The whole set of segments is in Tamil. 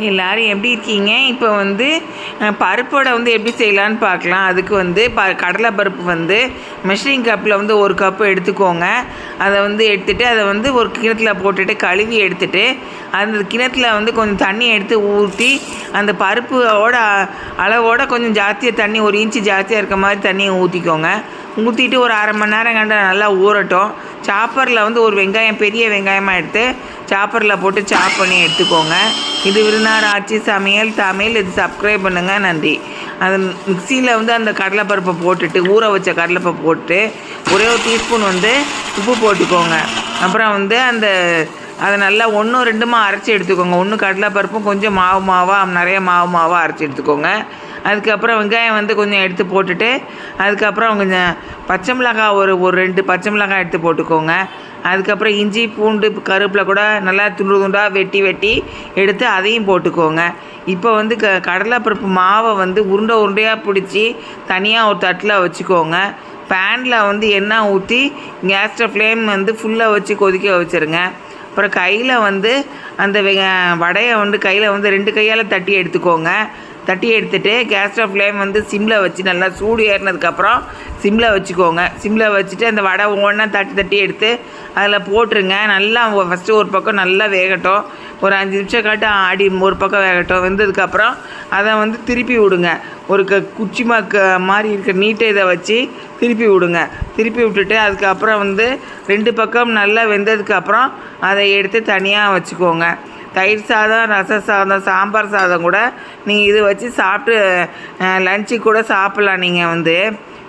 எல்லோரும் எப்படி இருக்கீங்க? இப்போ வந்து பருப்போட வந்து எப்படி செய்யலான்னு பார்க்கலாம். அதுக்கு வந்து கடலை பருப்பு வந்து மெஷரிங் கப்பில் வந்து 1 கப்பு எடுத்துக்கோங்க. அதை வந்து எடுத்துகிட்டு அதை வந்து ஒரு கிணத்துல போட்டுட்டு கழுவி எடுத்துகிட்டு அந்த கிணத்துல வந்து கொஞ்சம் தண்ணி எடுத்து ஊற்றி அந்த பருப்போட அளவோட கொஞ்சம் ஜாஸ்தியாக தண்ணி 1 இன்ச்சு ஜாஸ்தியாக இருக்க மாதிரி தண்ணியை ஊற்றிக்கோங்க. ஊற்றிட்டு ஒரு அரை மணி நேரம் கண்டு நல்லா ஊறட்டும். சாப்பரில் வந்து ஒரு வெங்காயம், பெரிய வெங்காயமாக எடுத்து சாப்பரில் போட்டு சாப் பண்ணி எடுத்துக்கோங்க. இது விருந்தார் ஆட்சி சமையல் தமிழ். இது சப்ஸ்கிரைப் பண்ணுங்கள். நன்றி. அது மிக்சியில் வந்து அந்த கடலைப்பருப்பை போட்டுட்டு ஊற வச்ச கடலைப்பருப்பை போட்டு ஒரே ஒரு டீஸ்பூன் வந்து உப்பு போட்டுக்கோங்க. அப்புறம் வந்து அதை நல்லா 1 2 அரைச்சி எடுத்துக்கோங்க. 1 கடலைப்பருப்பும் கொஞ்சம் மாவாக நிறைய மாவாக அரைச்சி எடுத்துக்கோங்க. அதுக்கப்புறம் வெங்காயம் வந்து கொஞ்சம் எடுத்து போட்டுட்டு அதுக்கப்புறம் கொஞ்சம் பச்சை மிளகாய் ஒரு 2 பச்சை மிளகாய் எடுத்து போட்டுக்கோங்க. அதுக்கப்புறம் இஞ்சி பூண்டு கருவேப்பிலை கூட நல்லா துண்டாக வெட்டி எடுத்து அதையும் போட்டுக்கோங்க. இப்போ வந்து கடலைப்பருப்பு மாவை வந்து உருண்டையாக பிடிச்சி தனியாக ஒரு தட்டில் வச்சுக்கோங்க. பேனில் வந்து எண்ணெய் ஊற்றி கேஸ் ஃப்ளேம் வந்து ஃபுல்லாக வச்சு கொதிக்க வச்சுருங்க. அப்புறம் கையில் வந்து அந்த வடையை வந்து கையில் வந்து 2 கையால் தட்டி எடுத்துக்கோங்க. தட்டி எடுத்துகிட்டு கேஸ் ஃப்ளேம் வந்து சிம்மில் வச்சு நல்லா சூடு ஏறினதுக்கப்புறம் சிம்மில் வச்சுக்கோங்க. சிம்மில் வச்சுட்டு அந்த வடை ஒவ்வொன்றா தட்டி எடுத்து அதில் போட்டுருங்க. நல்லா ஃபஸ்ட்டு ஒரு பக்கம் நல்லா வேகட்டும். ஒரு 5 நிமிஷம் காட்டு ஆடி ஒரு பக்கம் வேகட்டும். வெந்ததுக்கப்புறம் அதை வந்து திருப்பி விடுங்க. ஒரு குச்சி மாதிரி இருக்க நீட்டை இதை வச்சு திருப்பி விடுங்க. திருப்பி விட்டுட்டு அதுக்கப்புறம் வந்து 2 பக்கம் நல்லா வெந்ததுக்கப்புறம் அதை எடுத்து தனியாக வச்சுக்கோங்க. தயிர் சாதம், ரச சாதம், சாம்பார் சாதம் கூட நீங்கள் இது வச்சு சாப்பிட்டு லஞ்சு கூட சாப்பிட்லாம். நீங்கள் வந்து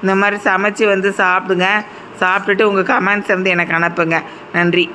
இந்த மாதிரி சமைச்சி வந்து சாப்பிடுங்க. சாப்பிட்டுட்டு உங்கள் கமெண்ட்ஸை வந்து எனக்கு அனுப்புங்க. நன்றி.